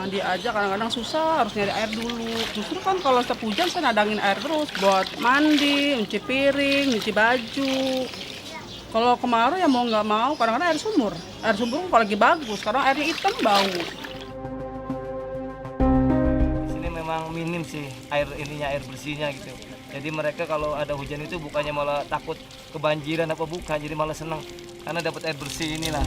Mandi aja kadang-kadang susah, harus nyari air dulu. Justru kan kalau setiap hujan saya nadangin air terus buat mandi, nyuci piring, nyuci baju. Kalau kemarau ya mau nggak mau, kadang-kadang air sumur. Air sumur kalau lagi bagus, sekarang airnya hitam bau. Di sini memang minim sih air ininya, air bersihnya gitu. Jadi mereka kalau ada hujan itu bukannya malah takut kebanjiran apa bukan, jadi malah senang karena dapat air bersih inilah.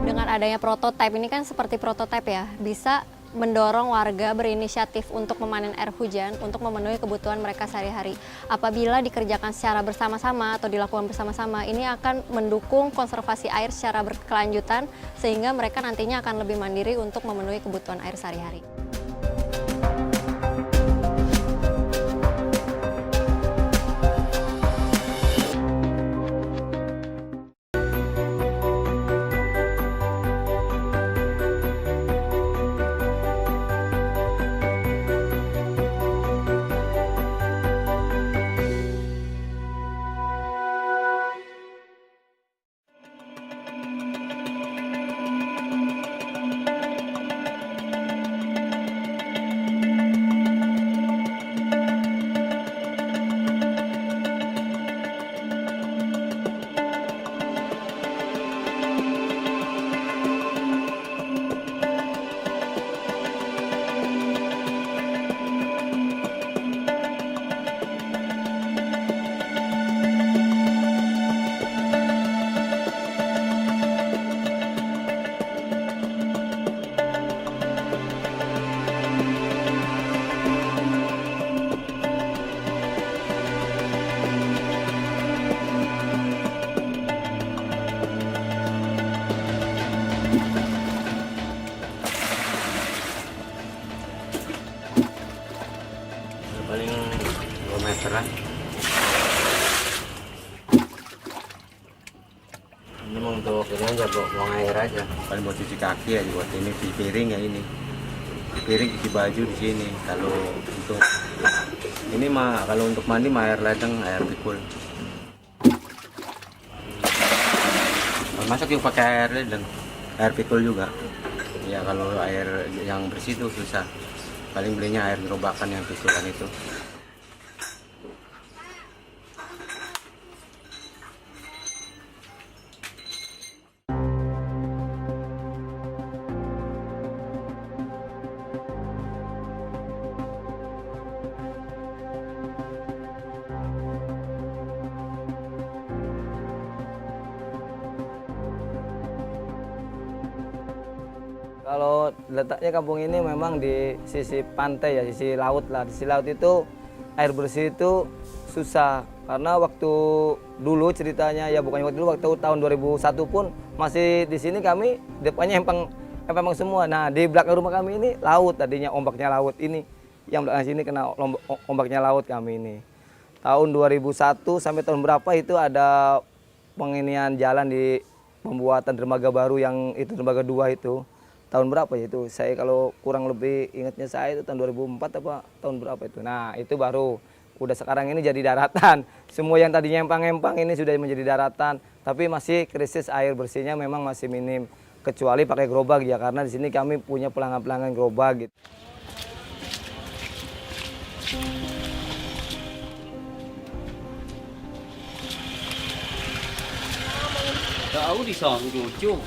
Dengan adanya prototipe ini kan seperti prototipe ya, bisa mendorong warga berinisiatif untuk memanen air hujan untuk memenuhi kebutuhan mereka sehari-hari. Apabila dikerjakan secara bersama-sama atau dilakukan bersama-sama, ini akan mendukung konservasi air secara berkelanjutan sehingga mereka nantinya akan lebih mandiri untuk memenuhi kebutuhan air sehari-hari. Paling 2 meteran. Ini mau untuk ini aja, buang air aja. Paling buat cuci kaki aja, buat ini di piring ya ini. Di piring, cuci baju di sini. Kalau untuk ini mah, kalau untuk mandi mah air ledeng, air pikul. Masak juga pakai air ledeng, air pikul juga. Ya kalau air yang bersih itu susah. Paling belinya air gerobakan yang pikulan itu. Kalau letaknya kampung ini memang di sisi pantai ya, sisi laut lah. Di sisi laut itu air bersih itu susah. Karena waktu dulu ceritanya, ya bukannya waktu dulu, waktu tahun 2001 pun masih di sini kami depannya empang semua. Nah di belakang rumah kami ini laut, tadinya ombaknya laut ini. Yang belakang sini kena ombaknya laut kami ini. Tahun 2001 sampai tahun berapa itu ada penginian jalan di pembuatan dermaga baru yang itu dermaga 2 itu. Tahun berapa ya itu? Saya kalau kurang lebih ingatnya saya itu tahun 2004 apa tahun berapa itu. Nah itu baru, udah sekarang ini jadi daratan. Semua yang tadinya empang-empang ini sudah menjadi daratan. Tapi masih krisis air bersihnya memang masih minim. Kecuali pakai gerobak ya, karena di sini kami punya pelanggan-pelanggan gerobak gitu. Tahu di sana cucu.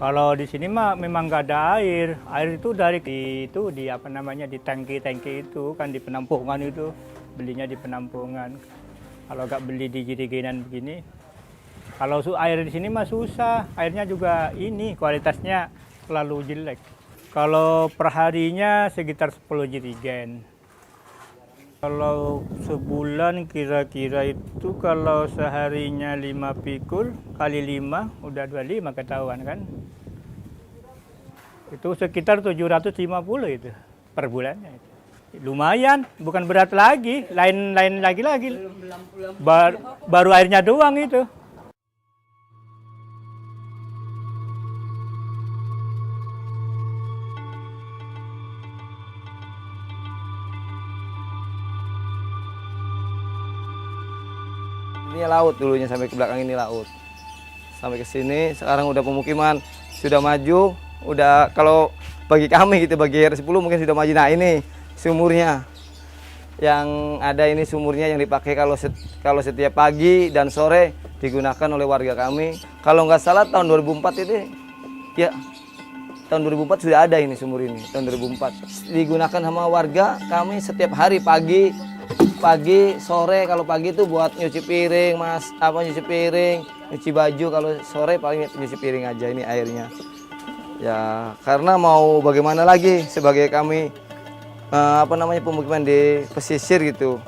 Kalau di sini mah memang nggak ada air. Air itu dari itu di apa namanya di tangki-tangki itu kan di penampungan itu, belinya di penampungan. Kalau nggak beli di jerigenan begini, kalau air di sini mah susah. Airnya juga ini kualitasnya terlalu jelek. Kalau perharinya sekitar 10 jerigen. Kalau sebulan kira-kira itu kalau seharinya 5 pikul kali 5 udah 25 ketahuan kan. Itu sekitar 750 itu per bulannya. Lumayan, bukan berat lagi, lain lagi. Baru airnya doang itu. Ini laut dulunya, sampai ke belakang ini laut. Sampai ke sini, sekarang udah pemukiman, sudah maju, udah kalau bagi kami gitu, bagi R10 mungkin sudah maju. Nah ini sumurnya. Yang ada ini sumurnya yang dipakai kalau setiap pagi dan sore digunakan oleh warga kami. Kalau nggak salah tahun 2004 itu, ya tahun 2004 sudah ada ini sumur ini, tahun 2004. Digunakan sama warga kami setiap hari pagi, sore. Kalau pagi itu buat nyuci piring, nyuci piring, nyuci baju. Kalau sore paling nyuci piring aja ini airnya. Ya, karena mau bagaimana lagi sebagai kami pemukiman di pesisir gitu.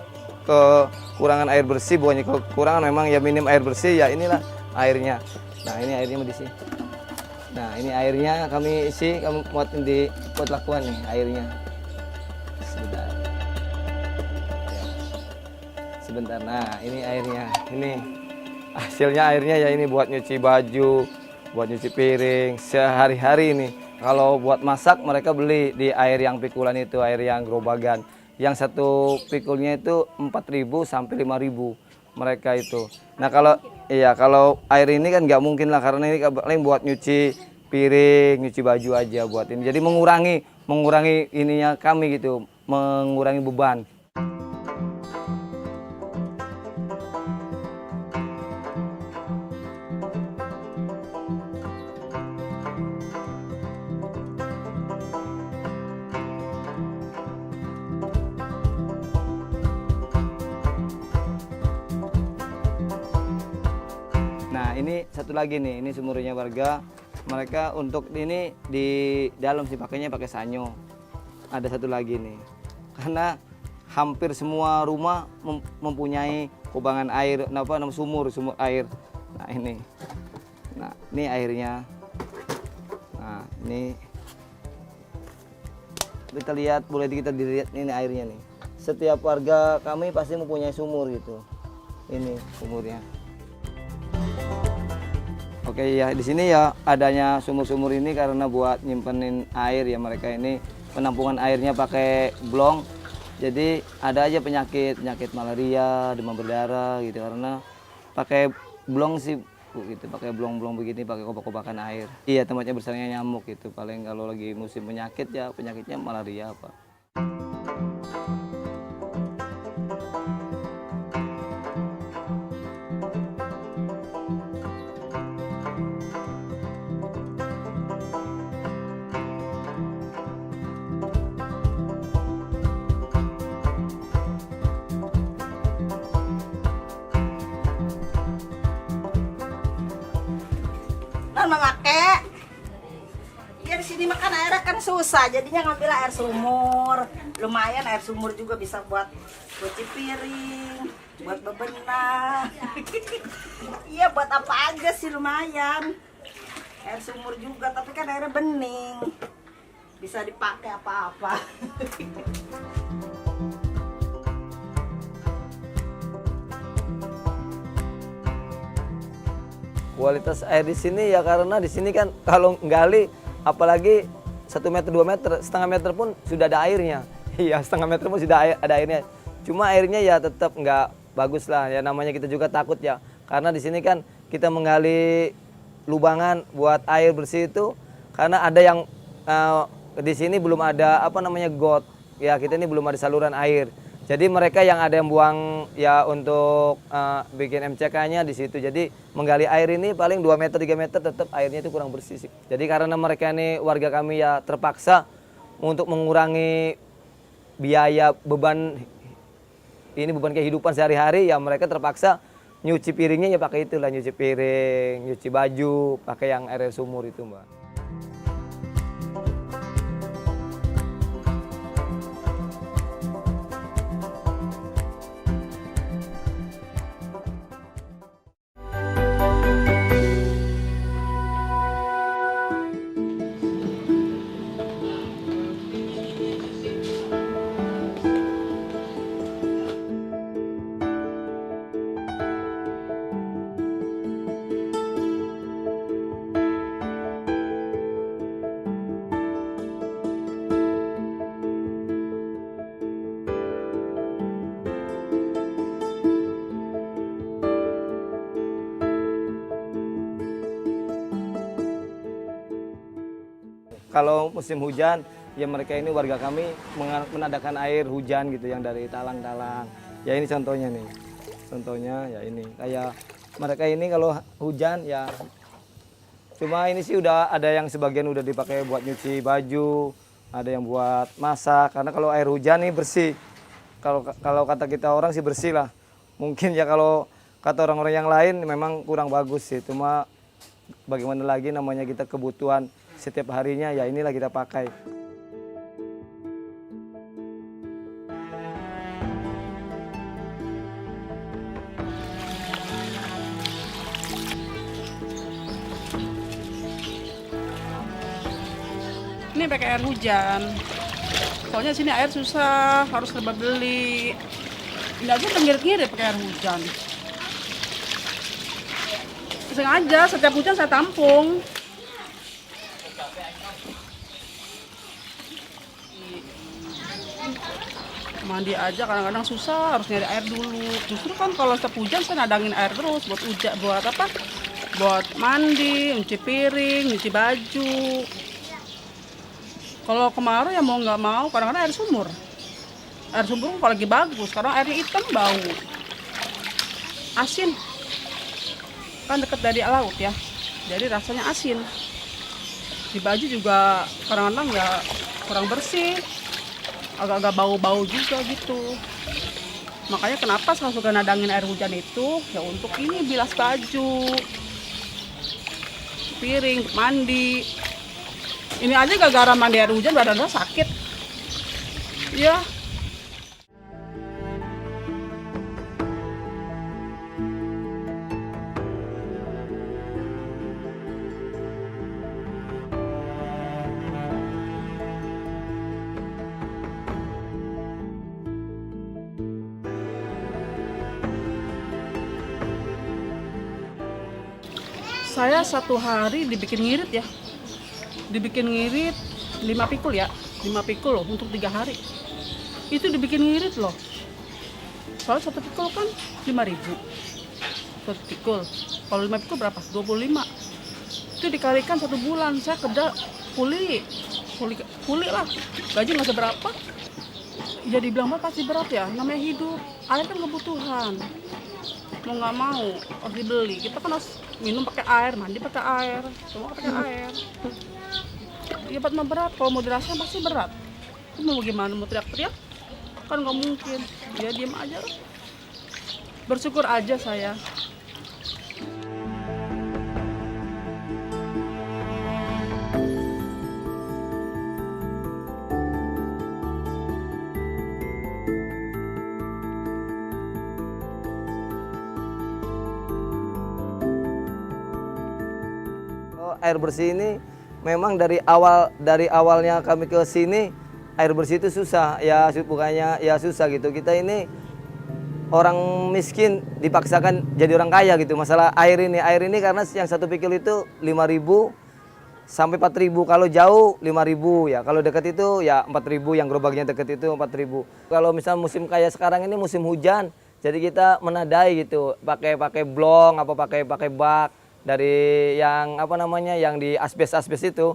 Kekurangan air bersih, bukannya kekurangan, memang ya minim air bersih, ya inilah airnya. Nah, ini airnya di sini. Nah, ini airnya kami isi, kami buatin di pot lakuan nih airnya. Sebentar. Nah, ini airnya. Ini hasilnya airnya ya ini buat nyuci baju, buat nyuci piring sehari-hari ini. Kalau buat masak mereka beli di air yang pikulan itu, air yang gerobagan. Yang satu pikulnya itu 4.000 sampai 5.000 mereka itu. Nah, kalau air ini kan nggak mungkin lah, karena ini paling buat nyuci piring, nyuci baju aja buat ini. Jadi mengurangi ininya kami gitu, mengurangi beban. Nah, ini satu lagi nih, ini sumurnya warga. Mereka untuk ini di dalam sih pakainya pakai sanyo. Ada satu lagi nih, karena hampir semua rumah mempunyai kubangan air, sumur air. Nah ini airnya. Nah ini kita lihat, boleh kita dilihat ini airnya nih. Setiap warga kami pasti mempunyai sumur gitu. Ini sumurnya. Oke ya, di sini ya adanya sumur-sumur ini karena buat nyimpenin air ya, mereka ini penampungan airnya pakai blong. Jadi ada aja penyakit malaria, demam berdarah gitu, karena pakai blong sih gitu, pakai blong-blong begini, pakai kopak-kopakan air. Iya, tempatnya bersarangnya nyamuk gitu. Paling kalau lagi musim penyakit ya penyakitnya malaria apa. Memakai ya di sini makan airnya kan susah, jadinya ngambil air sumur. Lumayan air sumur juga bisa buat cuci piring, buat bebenah. Iya, buat apa aja sih lumayan. Air sumur juga, tapi kan airnya bening, bisa dipakai apa-apa. Kualitas air di sini ya karena di sini kan kalau gali apalagi 1 meter 2 meter, setengah meter pun sudah ada airnya. Iya, setengah meter pun sudah ada airnya. Cuma airnya ya tetap nggak bagus lah ya, namanya kita juga takut ya. Karena di sini kan kita menggali lubangan buat air bersih itu karena ada yang di sini belum ada got. Ya, kita ini belum ada saluran air. Jadi mereka yang ada yang buang ya untuk bikin MCK-nya di situ. Jadi menggali air ini paling 2 meter 3 meter tetap airnya itu kurang bersih sih. Jadi karena mereka ini warga kami ya terpaksa untuk mengurangi biaya beban kehidupan sehari-hari, ya mereka terpaksa nyuci piringnya ya pakai itulah, nyuci piring, nyuci baju pakai yang air sumur itu, Mbak. kalau musim hujan ya mereka ini warga kami menadakan air hujan gitu yang dari talang-talang. Ya ini contohnya nih. Contohnya ya ini kayak mereka ini kalau hujan ya cuma ini sih udah ada yang sebagian udah dipakai buat nyuci baju, ada yang buat masak karena kalau air hujan nih bersih. Kalau kata kita orang sih bersih lah. Mungkin ya kalau kata orang-orang yang lain memang kurang bagus sih. Cuma bagaimana lagi namanya kita kebutuhan setiap harinya ya inilah kita pakai. Ini pakai air hujan. Soalnya sini air susah, harus serba beli. Ini aja ngirit-ngirit pakai air hujan. Sengaja setiap hujan saya tampung. Mandi aja kadang-kadang susah, harus nyari air dulu. Justru kan kalau setiap hujan saya nadangin air terus buat buat apa? Buat mandi, nyuci piring, nyuci baju. Kalau kemarau ya mau nggak mau, kadang-kadang air sumur. Air sumur kalau lagi bagus, karena airnya hitam bau. Asin. Kan dekat dari laut ya, jadi rasanya asin. Di baju juga kadang-kadang ya kurang bersih, agak-agak bau-bau juga gitu. Makanya kenapa saya suka nadangin air hujan itu, ya untuk ini bilas baju, piring, mandi. Ini aja gara-gara mandi air hujan badan saya sakit. Ya. Saya satu hari dibikin ngirit ya. Dibikin ngirit 5 pikul ya. 5 pikul loh untuk 3 hari. Itu dibikin ngirit loh. Soalnya satu pikul kan 5.000. Satu pikul. Kalau 5 pikul berapa? 25. Itu dikalikan 1 bulan. Saya kerja kuli lah. Gaji nggak seberapa. Ya dibilang pasti berat ya. Namanya hidup. Air kan kebutuhan. Mau nggak mau harus dibeli. Kita kan harus minum pakai air, mandi pakai air, semua pakai air. Ya buat berat, kalau mau dirasa pasti berat. Itu mau gimana, mau teriak-teriak? Kan nggak mungkin. Ya diem aja lah. Bersyukur aja saya. Air bersih ini memang dari awalnya kami ke sini air bersih itu susah ya, bukannya ya susah gitu. Kita ini orang miskin dipaksakan jadi orang kaya gitu. Masalah air ini karena yang satu pikul itu 5.000 sampai 4.000. Kalau jauh 5.000 ya, kalau dekat itu ya 4.000, yang gerobaknya dekat itu 4.000. Kalau misal musim kayak sekarang ini musim hujan, jadi kita menadai gitu, pakai blong apa pakai bak dari yang apa namanya yang di asbes itu.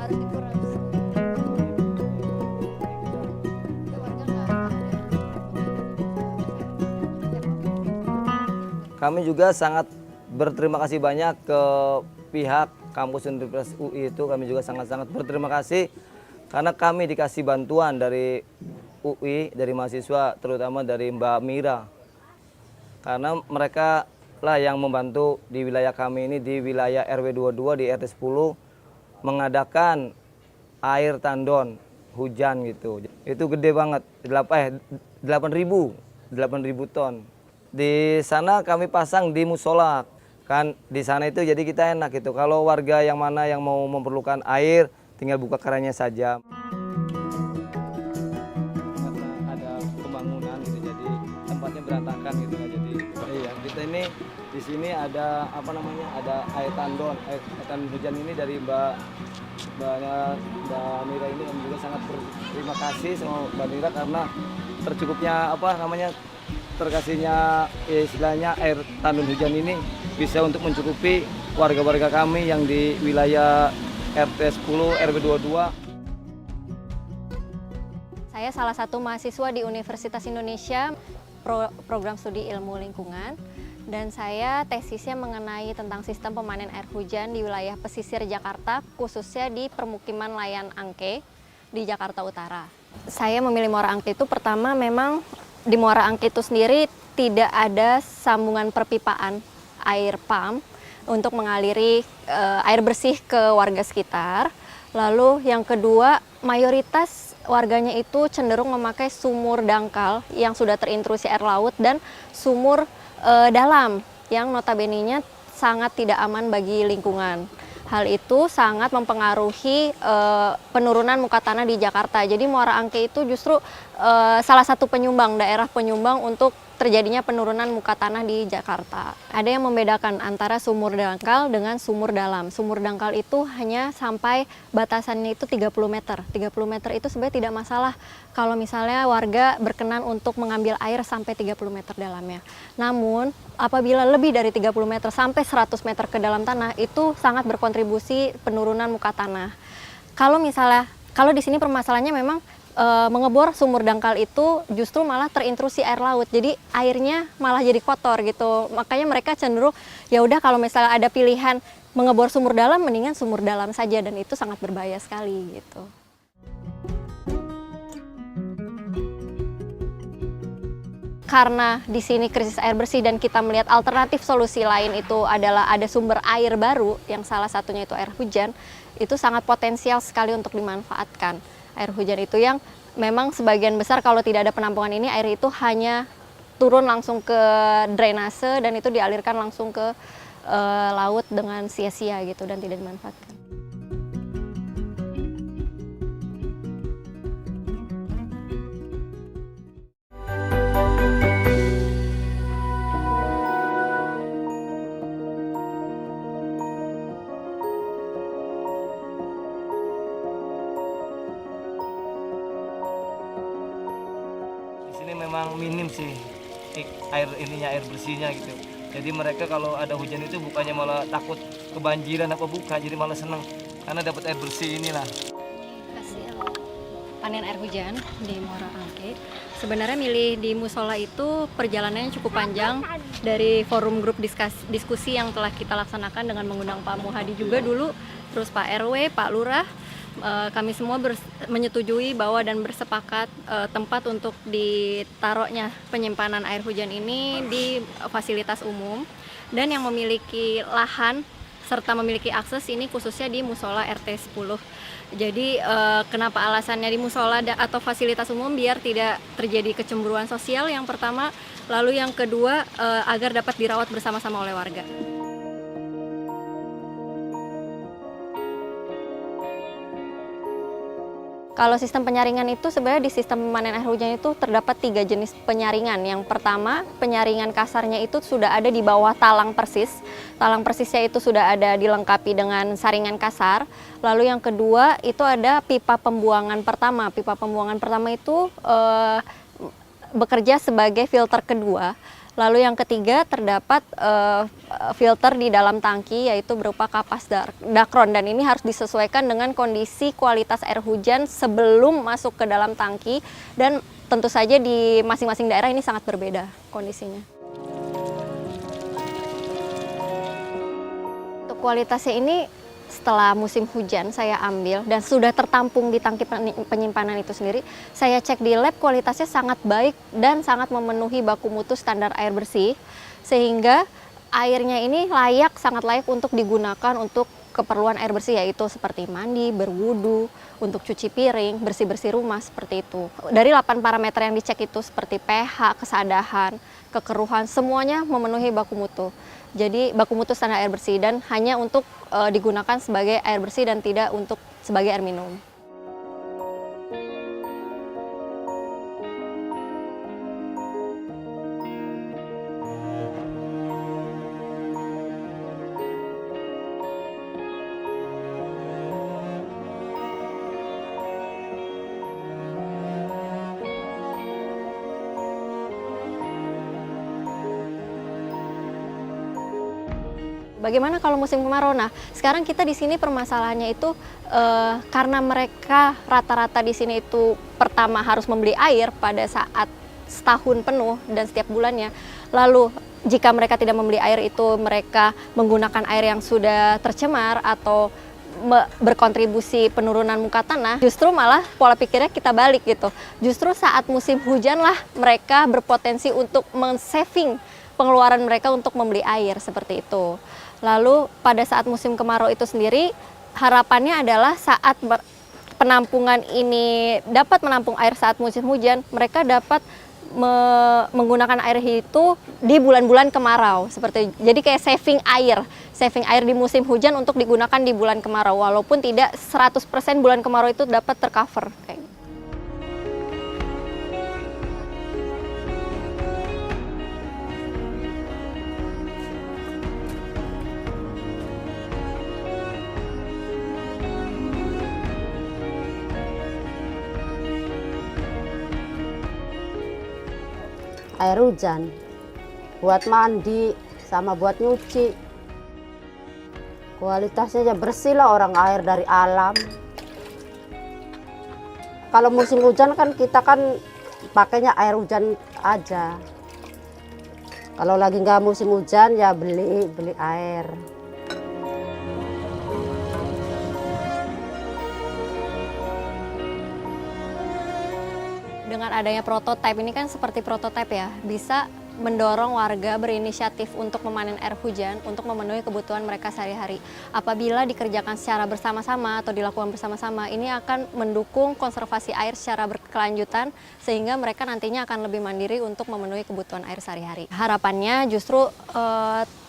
Harus dikuras. Kami juga sangat berterima kasih banyak ke pihak kampus Universitas UI itu. Kami juga sangat-sangat berterima kasih karena kami dikasih bantuan dari UI, dari mahasiswa, terutama dari Mbak Mira. Karena mereka lah yang membantu di wilayah kami ini, di wilayah RW 22 di RT 10 mengadakan air tandon hujan gitu. Itu gede banget, 8.000 ton. Di sana kami pasang di musola. Kan di sana itu jadi kita enak gitu. Kalau warga yang mana yang mau memerlukan air, tinggal buka kerannya saja. Karena ada pembangunan gitu, jadi tempatnya berantakan gitu kan. Jadi iya, kita ini di sini ada apa namanya? Ada air tandon, air tandon hujan ini dari Mbak Mira ini, kami juga sangat berterima kasih sama Mbak Mira karena tercukupnya apa namanya? Terkasihnya istilahnya air tandon hujan ini bisa untuk mencukupi warga-warga kami yang di wilayah RT 10 RW 22. Saya salah satu mahasiswa di Universitas Indonesia program studi ilmu lingkungan, dan saya tesisnya mengenai tentang sistem pemanen air hujan di wilayah pesisir Jakarta, khususnya di permukiman Layan Angke di Jakarta Utara. Saya memilih Muara Angke itu pertama memang di Muara Angke itu sendiri tidak ada sambungan perpipaan air pump untuk mengaliri air bersih ke warga sekitar. Lalu yang kedua, mayoritas warganya itu cenderung memakai sumur dangkal yang sudah terintrusi air laut dan sumur dalam yang notabene-nya sangat tidak aman bagi lingkungan. Hal itu sangat mempengaruhi penurunan muka tanah di Jakarta. Jadi Muara Angke itu justru salah satu penyumbang, daerah penyumbang untuk terjadinya penurunan muka tanah di Jakarta. Ada yang membedakan antara sumur dangkal dengan sumur dalam. Sumur dangkal itu hanya sampai batasannya itu 30 meter. 30 meter itu sebenarnya tidak masalah kalau misalnya warga berkenan untuk mengambil air sampai 30 meter dalamnya. Namun apabila lebih dari 30 meter sampai 100 meter ke dalam tanah, itu sangat berkontribusi penurunan muka tanah. Kalau di sini permasalahannya memang mengebor sumur dangkal itu justru malah terintrusi air laut, jadi airnya malah jadi kotor gitu. Makanya mereka cenderung ya udah kalau misalnya ada pilihan mengebor sumur dalam, mendingan sumur dalam saja, dan itu sangat berbahaya sekali gitu. Karena di sini krisis air bersih dan kita melihat alternatif solusi lain itu adalah ada sumber air baru yang salah satunya itu air hujan, itu sangat potensial sekali untuk dimanfaatkan. Air hujan itu yang memang sebagian besar kalau tidak ada penampungan ini, air itu hanya turun langsung ke drainase dan itu dialirkan langsung ke laut dengan sia-sia gitu dan tidak dimanfaatkan. Ini memang minim sih air bersihnya gitu. Jadi mereka kalau ada hujan itu bukannya malah takut kebanjiran apa bukan, jadi malah senang karena dapat air bersih inilah. Hasil panen air hujan di Muara Angke. Sebenarnya milih di musola itu perjalanannya cukup panjang, dari forum grup diskusi yang telah kita laksanakan dengan mengundang Pak Muhadi juga dulu, terus Pak RW, Pak Lurah. Kami semua menyetujui bahwa dan bersepakat tempat untuk ditaruhnya penyimpanan air hujan ini di fasilitas umum, dan yang memiliki lahan serta memiliki akses ini khususnya di musola RT 10. Jadi kenapa alasannya di musola atau fasilitas umum? Biar tidak terjadi kecemburuan sosial yang pertama, lalu yang kedua agar dapat dirawat bersama-sama oleh warga. Kalau sistem penyaringan itu sebenarnya di sistem pemanen air hujan itu terdapat 3 jenis penyaringan. Yang pertama, penyaringan kasarnya itu sudah ada di bawah talang persis. Talang persisnya itu sudah ada dilengkapi dengan saringan kasar. Lalu yang kedua itu ada pipa pembuangan pertama. Pipa pembuangan pertama itu bekerja sebagai filter kedua. Lalu yang ketiga terdapat filter di dalam tangki, yaitu berupa kapas dakron, dan ini harus disesuaikan dengan kondisi kualitas air hujan sebelum masuk ke dalam tangki, dan tentu saja di masing-masing daerah ini sangat berbeda kondisinya. Untuk kualitasnya ini setelah musim hujan saya ambil dan sudah tertampung di tangki penyimpanan itu sendiri, saya cek di lab, kualitasnya sangat baik dan sangat memenuhi baku mutu standar air bersih, sehingga airnya ini sangat layak untuk digunakan untuk keperluan air bersih, yaitu seperti mandi, berwudu, untuk cuci piring, bersih-bersih rumah, seperti itu. Dari 8 parameter yang dicek itu seperti pH, kesadahan, kekeruhan, semuanya memenuhi baku mutu. Jadi baku mutu standar air bersih dan hanya untuk digunakan sebagai air bersih dan tidak untuk sebagai air minum. Bagaimana kalau musim kemarau? Nah, sekarang kita di sini permasalahannya itu karena mereka rata-rata di sini itu pertama harus membeli air pada saat setahun penuh dan setiap bulannya. Lalu jika mereka tidak membeli air itu mereka menggunakan air yang sudah tercemar atau berkontribusi penurunan muka tanah, justru malah pola pikirnya kita balik gitu. Justru saat musim hujan lah mereka berpotensi untuk men-saving pengeluaran mereka untuk membeli air, seperti itu. Lalu pada saat musim kemarau itu sendiri, harapannya adalah saat penampungan ini dapat menampung air saat musim hujan, mereka dapat menggunakan air itu di bulan-bulan kemarau. Jadi kayak saving air di musim hujan untuk digunakan di bulan kemarau, walaupun tidak 100% bulan kemarau itu dapat tercover. Kayak gitu. Air hujan buat mandi sama buat nyuci, kualitasnya ya bersih lah, orang air dari alam. Kalau musim hujan kan kita kan pakainya air hujan aja. Kalau lagi nggak musim hujan ya beli air. Dengan adanya prototipe ini kan seperti prototipe ya, bisa mendorong warga berinisiatif untuk memanen air hujan untuk memenuhi kebutuhan mereka sehari-hari. Apabila dikerjakan secara bersama-sama atau dilakukan bersama-sama, ini akan mendukung konservasi air secara berkelanjutan sehingga mereka nantinya akan lebih mandiri untuk memenuhi kebutuhan air sehari-hari. Harapannya justru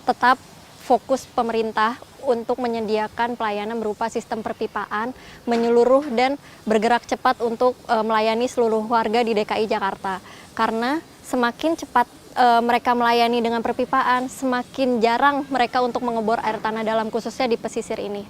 tetap fokus pemerintah untuk menyediakan pelayanan berupa sistem perpipaan menyeluruh dan bergerak cepat untuk melayani seluruh warga di DKI Jakarta. Karena semakin cepat mereka melayani dengan perpipaan, semakin jarang mereka untuk mengebor air tanah dalam, khususnya di pesisir ini.